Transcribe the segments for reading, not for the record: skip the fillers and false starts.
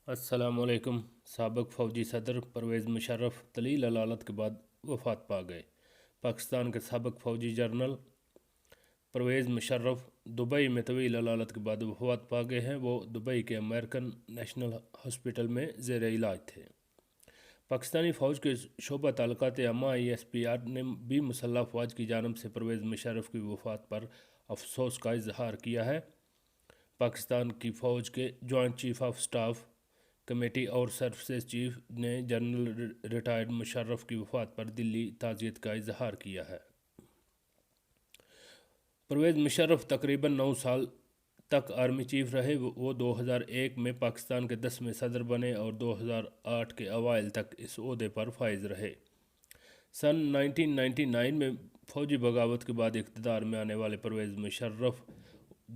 अस्सलाम वालेकुम। साबिक फ़ौजी सदर परवेज़ मुशर्रफ तलील अलालत के बाद वफ़ात पा गए। पाकिस्तान के साबिक फ़ौजी जनरल परवेज़ मुशर्रफ दुबई में तवील अलालत के बाद वफ़ात पा गए हैं। वो दुबई के अमेरिकन नेशनल हॉस्पिटल में ज़ेर इलाज थे। पाकिस्तानी फ़ौज के शोबा ताल्लुकात आमा ISPR ने भी मुसल्लह अफ़वाज की जानब से परवेज़ मुशर्रफ की वफ़ात पर अफसोस का इजहार किया है। पाकिस्तान की फ़ौज के joint chief of staff committee और सर्विसेज चीफ ने जनरल रिटायर्ड मुशर्रफ की वफ़ात पर दिली ताज़ियत का इजहार किया है। परवेज़ मुशर्रफ तकरीबन 9 साल तक आर्मी चीफ रहे। वो 2001 में पाकिस्तान के 10वें सदर बने और 2008 के अवाइल तक इस ओहदे पर फाइज रहे। सन 1999 में फ़ौजी बगावत के बाद इक़्तिदार में आने वाले परवेज़ मुशर्रफ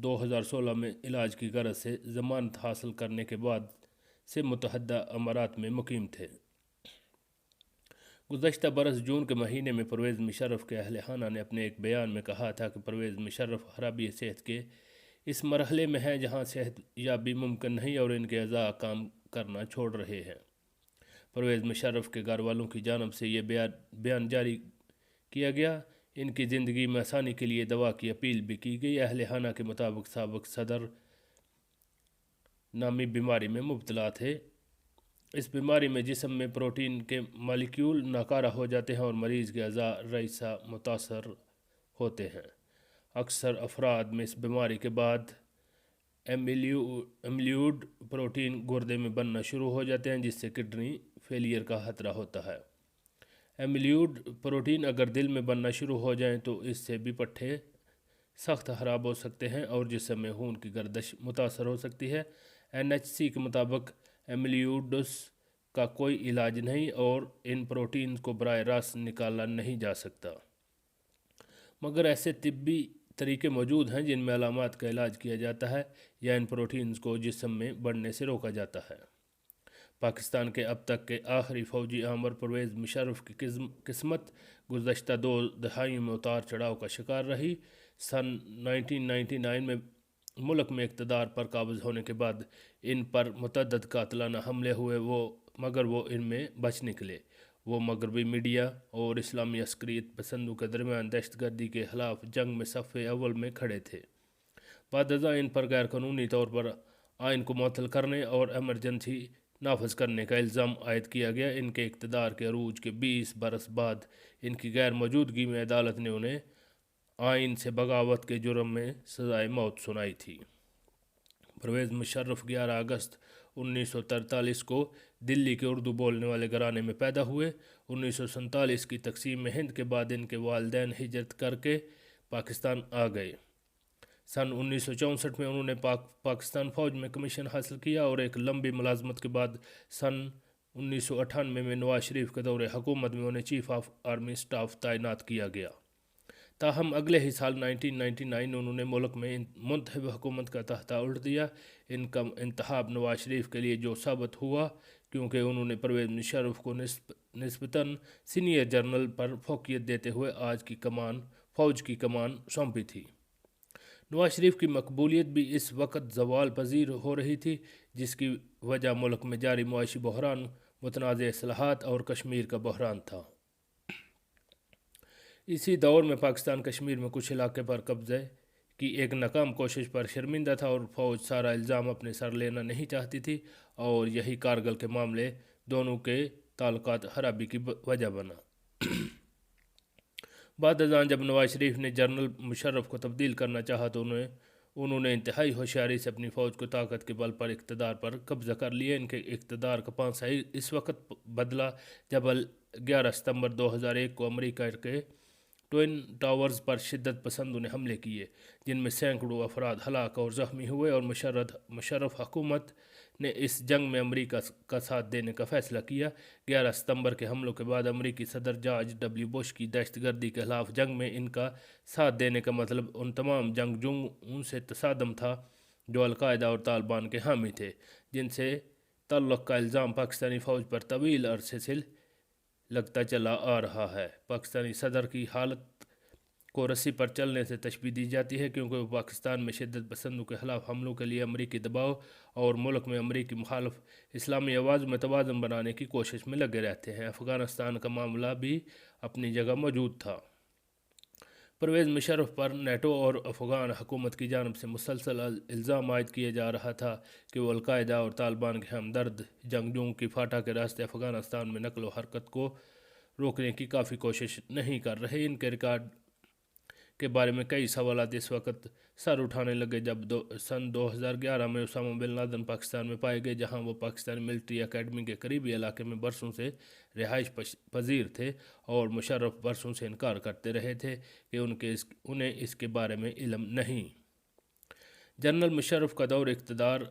2016 में इलाज की गरज से ज़मानत हासिल करने के बाद से मुत्तहदा अमारात में मुकीम थे। गुज़श्ता बरस जून के महीने में परवेज़ मुशर्रफ के अहल खाना ने अपने एक बयान में कहा था कि परवेज़ मुशर्रफ खराबी सेहत के इस मरहले में हैं जहाँ सेहत याबी मुमकिन नहीं और इनके अज़ा काम करना छोड़ रहे हैं। परवेज़ मुशर्रफ के घर वालों की जानब से ये बयान जारी किया गया। इनकी ज़िंदगी में आसानी के लिए दवा की अपील भी की गई। अहल खाना के मुताबिक साबिक सदर नामी बीमारी में मुब्तला थे। इस बीमारी में जिस्म में प्रोटीन के मालिक्यूल नाकारा हो जाते हैं और मरीज़ के अज़ा रईसा मुतासर होते हैं। अक्सर अफराद में इस बीमारी के बाद एमिल्यूड प्रोटीन गुर्दे में बनना शुरू हो जाते हैं, जिससे किडनी फेलियर का खतरा होता है। एमिल्यूड प्रोटीन अगर दिल में बनना शुरू हो जाएं तो इससे भी पट्टे सख्त ख़राब हो सकते हैं और जिस्म में खून की गर्दिश मुतासर हो सकती है। NHC के मुताबिक एमिल्यूडस का कोई इलाज नहीं और इन प्रोटीन को बराह रास्त निकाला नहीं जा सकता, मगर ऐसे तिब्बी तरीके मौजूद हैं जिनमें अलामात का इलाज किया जाता है या इन प्रोटीन्स को जिस्म में बढ़ने से रोका जाता है। पाकिस्तान के अब तक के आखिरी फ़ौजी आमर परवेज़ मुशर्रफ की किस्मत गुज़श्ता 2 दहाइयों में उतार चढ़ाव का शिकार रही। सन 1999 में मुल्क में इक़्तिदार पर काबिज़ होने के बाद इन पर मुतअद्दिद कातिलाना हमले हुए मगर वो इनमें बच निकले। वो मगरबी मीडिया और इस्लामी अस्करियत पसंदों के दरमियान दहशतगर्दी के ख़िलाफ़ जंग में सफ़े अव्वल में खड़े थे। बादजा इन पर गैर कानूनी तौर पर आइन को मुअत्तल करने और एमरजेंसी नाफज करने का इल्ज़ाम आयद किया गया। इनके इक़्तिदार के अरूज के 20 बरस बाद इनकी गैर मौजूदगी में अदालत ने उन्हें आइन से बगावत के जुर्म में सज़ाए मौत सुनाई थी। परवेज़ मुशर्रफ 11 अगस्त 1943 को दिल्ली के उर्दू बोलने वाले घराने में पैदा हुए। 1947 की तक़सीम हिंद के बाद इनके वालिदैन हिजरत करके पाकिस्तान आ गए। सन 1964 में उन्होंने पाकिस्तान फ़ौज में कमीशन हासिल किया और एक लंबी मुलाजमत के बाद सन 1998 में नवाज शरीफ के दौरे हुकूमत में उन्हें चीफ ऑफ आर्मी स्टाफ तैनात किया गया। ताहम अगले ही साल 1999 उन्होंने मुल्क में मुंतखब हुकूमत का तख्ता उल्ट दिया। इनका इंतखाब नवाज शरीफ के लिए जो साबित हुआ क्योंकि उन्होंने परवेज़ मुशर्रफ को निस्बतन सीनियर जनरल पर फोकियत देते हुए आज की फ़ौज की कमान सौंपी थी। नवाज शरीफ की मकबूलियत भी इस वक्त ज़वाल पजीर हो रही थी, जिसकी वजह मुल्क में जारी मुआशी बहरान, मुतनाज़ इस्लाहात और कश्मीर का बहरान था। इसी दौर में पाकिस्तान कश्मीर में कुछ इलाके पर कब्ज़े की एक नाकाम कोशिश पर शर्मिंदा था और फ़ौज सारा इल्ज़ाम अपने सर लेना नहीं चाहती थी और यही कारगिल के मामले दोनों के ताल्लुकात खराबी की वजह बना। बाद अज़ां जब नवाज शरीफ ने जनरल मुशर्रफ को तब्दील करना चाहा तो उन्होंने इंतहाई होशियारी से अपनी फ़ौज को ताकत के बल पर इक़्तिदार पर कब्ज़ा कर लिया। इनके इक़्तिदार का पांसा इस वक्त बदला जब 11 सितंबर 2001 को अमेरिका के ट्विन टावर्स पर शिद्दत पसंदों ने हमले किए, जिनमें सैकड़ों अफराद हलाक और ज़ख्मी हुए और मुशर्रफ हुकूमत ने इस जंग में अमेरिका का साथ देने का फ़ैसला किया। 11 सितंबर के हमलों के बाद अमेरिकी सदर जॉर्ज W. बुश की दहशतगर्दी के खिलाफ जंग में इनका साथ देने का मतलब उन तमाम जंगजूओं से तसादम था जो अलकायदा और तालिबान के हामी थे, जिनसे तल्लुक़ का इल्ज़ाम पाकिस्तानी फ़ौज पर तवील अरसे से लगता चला आ रहा है। पाकिस्तानी सदर की हालत کو رسی پر چلنے سے تشبیہ دی جاتی ہے، کیونکہ وہ پاکستان میں شدت پسندوں کے خلاف حملوں کے لیے امریکی دباؤ اور ملک میں امریکی مخالف اسلامی آواز میں توازن بنانے کی کوشش میں لگے رہتے ہیں۔ افغانستان کا معاملہ بھی اپنی جگہ موجود تھا۔ پرویز مشرف پر نیٹو اور افغان حکومت کی جانب سے مسلسل الزام عائد کیے جا رہا تھا کہ وہ القاعدہ اور طالبان کے ہمدرد جنگجوؤں کی فاٹا کے راستے افغانستان میں نقل و حرکت کو روکنے کی کافی کوشش نہیں کر رہے۔ ان کے ریکارڈ کے بارے میں کئی سوالات اس وقت سر اٹھانے لگے جب سن 2011 میں اسامہ بن لادن پاکستان میں پائے گئے، جہاں وہ پاکستانی ملٹری اکیڈمی کے قریبی علاقے میں برسوں سے رہائش پذیر تھے، اور مشرف برسوں سے انکار کرتے رہے تھے کہ انہیں اس کے بارے میں علم نہیں۔ جنرل مشرف کا دور اقتدار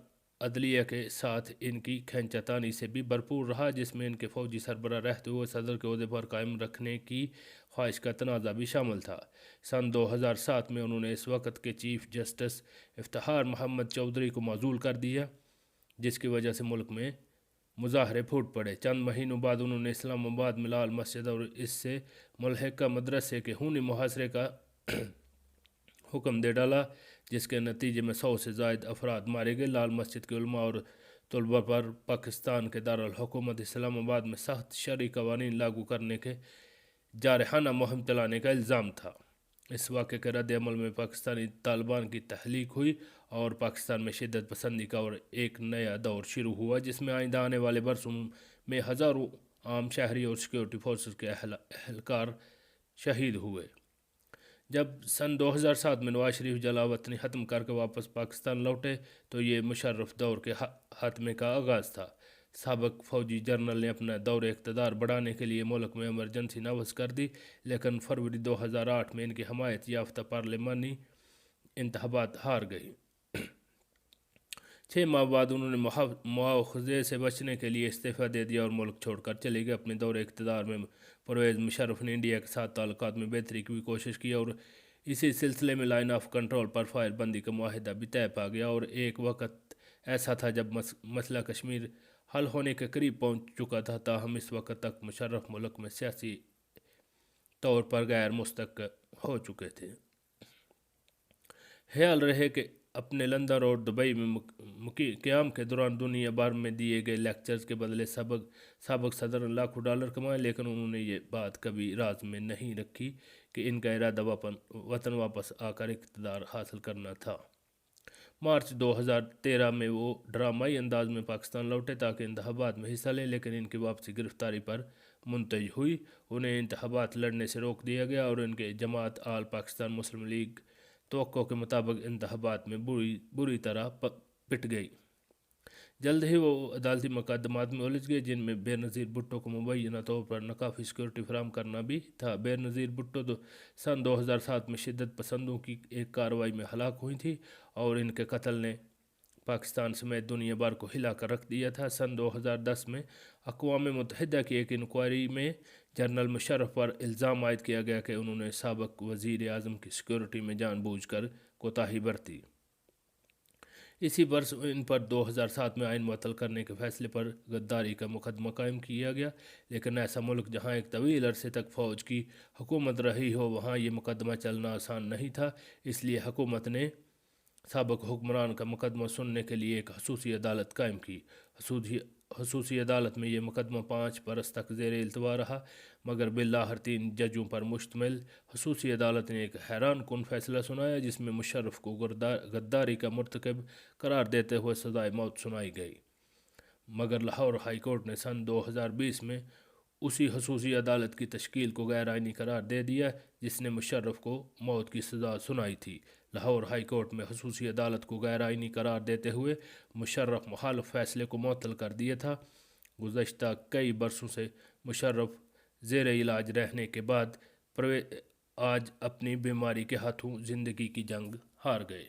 عدلیہ کے ساتھ ان کی کھینچا تانی سے بھی بھرپور رہا، جس میں ان کے فوجی سربراہ رہتے ہوئے صدر کے عہدے پر قائم رکھنے کی خواہش کا تنازع بھی شامل تھا۔ سن 2007 میں انہوں نے اس وقت کے چیف جسٹس افتخار محمد چودھری کو معزول کر دیا، جس کی وجہ سے ملک میں مظاہرے پھوٹ پڑے۔ چند مہینوں بعد انہوں نے اسلام آباد میں لال مسجد اور اس سے ملحقہ مدرسے کے خونی محاصرے کا حکم دے ڈالا، جس کے نتیجے میں 100 سے زائد افراد مارے گئے۔ لال مسجد کے علماء اور طلباء پر پاکستان کے دارالحکومت اسلام آباد میں سخت شرعی قوانین لاگو کرنے کے جارحانہ مہم چلانے کا الزام تھا۔ اس واقعے کے رد عمل میں پاکستانی طالبان کی تحلیق ہوئی اور پاکستان میں شدت پسندی کا اور ایک نیا دور شروع ہوا، جس میں آئندہ آنے والے برسوں میں ہزاروں عام شہری اور سیکیورٹی فورسز کے اہلکار شہید ہوئے۔ جب سن 2007 میں نواز شریف جلا وطنی ختم کر کے واپس پاکستان لوٹے تو یہ مشرف دور کے خاتمے کا آغاز تھا۔ سابق فوجی جنرل نے اپنا دور اقتدار بڑھانے کے لیے ملک میں ایمرجنسی نافذ کر دی، لیکن فروری 2008 میں ان کی حمایت یافتہ پارلیمانی انتخابات ہار گئی۔ 6 ماہ بعد انہوں نے مواخذے سے بچنے کے لیے استعفیٰ دے دیا اور ملک چھوڑ کر چلے گئے۔ اپنے دور اقتدار میں پرویز مشرف نے انڈیا کے ساتھ تعلقات میں بہتری کی بھی کوشش کی، اور اسی سلسلے میں line of control per fire بندی کا معاہدہ بھی طے پا گیا، اور ایک وقت ایسا تھا جب مسئلہ کشمیر حل ہونے کے قریب پہنچ چکا تھا، تاہم اس وقت تک مشرف ملک میں سیاسی طور پر غیر مستقل ہو چکے تھے۔ خیال رہے کہ اپنے لندن اور دبئی میں قیام کے دوران دنیا بھر میں دیے گئے لیکچرز کے بدلے سابق صدر نے لاکھوں ڈالر کمائے، لیکن انہوں نے یہ بات کبھی راز میں نہیں رکھی کہ ان کا ارادہ وطن واپس آ کر اقتدار حاصل کرنا تھا۔ مارچ 2013 میں وہ ڈرامائی انداز میں پاکستان لوٹے تاکہ انتخابات میں حصہ لیں، لیکن ان کی واپسی گرفتاری پر منتج ہوئی۔ انہیں انتخابات لڑنے سے روک دیا گیا اور ان کے جماعت آل پاکستان مسلم لیگ توقع کے مطابق انتخابات میں بری طرح پٹ گئی۔ جلد ہی وہ عدالتی مقدمات میں الجھ گئے، جن میں بے نظیر بھٹو کو مبینہ طور پر ناکافی سیکیورٹی فراہم کرنا بھی تھا۔ بے نظیر بھٹو سن 2007 میں شدت پسندوں کی ایک کارروائی میں ہلاک ہوئی تھی، اور ان کے قتل نے پاکستان سمیت دنیا بھر کو ہلا کر رکھ دیا تھا۔ سن 2010 میں اقوام متحدہ کی ایک انکوائری میں جنرل مشرف پر الزام عائد کیا گیا کہ انہوں نے سابق وزیر اعظم کی سیکیورٹی میں جان بوجھ کر کوتاہی برتی۔ اسی برس ان پر 2007 میں آئین معطل کرنے کے فیصلے پر غداری کا مقدمہ قائم کیا گیا، لیکن ایسا ملک جہاں ایک طویل عرصے تک فوج کی حکومت رہی ہو، وہاں یہ مقدمہ چلنا آسان نہیں تھا۔ اس لیے حکومت نے سابق حکمران کا مقدمہ سننے کے لیے ایک خصوصی عدالت قائم کی۔ خصوصی عدالت میں یہ مقدمہ 5 برس تک زیر التوا رہا، مگر بالآخر 3 ججوں پر مشتمل خصوصی عدالت نے ایک حیران کن فیصلہ سنایا، جس میں مشرف کو غداری کا مرتکب قرار دیتے ہوئے سزائے موت سنائی گئی۔ مگر لاہور ہائی کورٹ نے سن 2020 میں اسی خصوصی عدالت کی تشکیل کو غیر آئینی قرار دے دیا جس نے مشرف کو موت کی سزا سنائی تھی۔ لاہور ہائی کورٹ میں خصوصی عدالت کو غیر آئینی قرار دیتے ہوئے مشرف مخالف فیصلے کو معطل کر دیا تھا۔ گزشتہ کئی برسوں سے مشرف زیر علاج رہنے کے بعد آج اپنی بیماری کے ہاتھوں زندگی کی جنگ ہار گئے۔